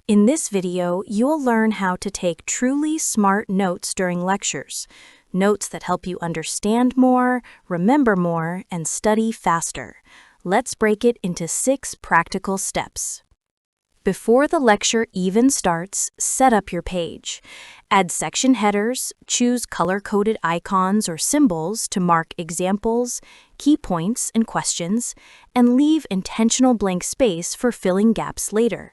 In this video, you'll learn how to take truly smart notes during lectures, notes that help you understand more, remember more, and study faster. Let's break it into 6 practical steps. Before the lecture even starts, set up your page. Add section headers, choose color-coded icons or symbols to mark examples, key points, and questions, and leave intentional blank space for filling gaps later.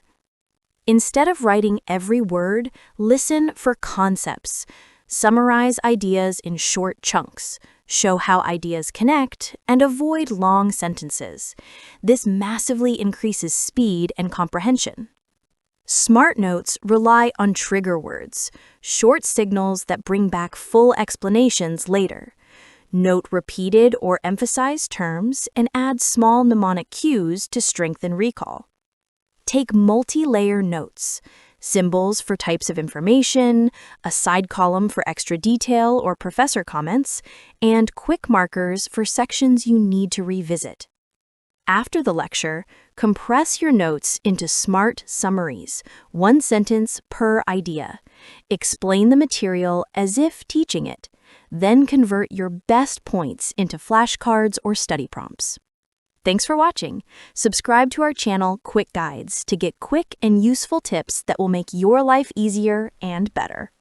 Instead of writing every word, listen for concepts. Summarize ideas in short chunks, show how ideas connect, and avoid long sentences. This massively increases speed and comprehension. Smart notes rely on trigger words, short signals that bring back full explanations later. Note repeated or emphasized terms and add small mnemonic cues to strengthen recall. Take multi-layer notes, symbols for types of information, a side column for extra detail or professor comments, and quick markers for sections you need to revisit. After the lecture, compress your notes into smart summaries, 1 sentence per idea. Explain the material as if teaching it, then convert your best points into flashcards or study prompts. Thanks for watching. Subscribe to our channel, QuickGuides, to get quick and useful tips that will make your life easier and better.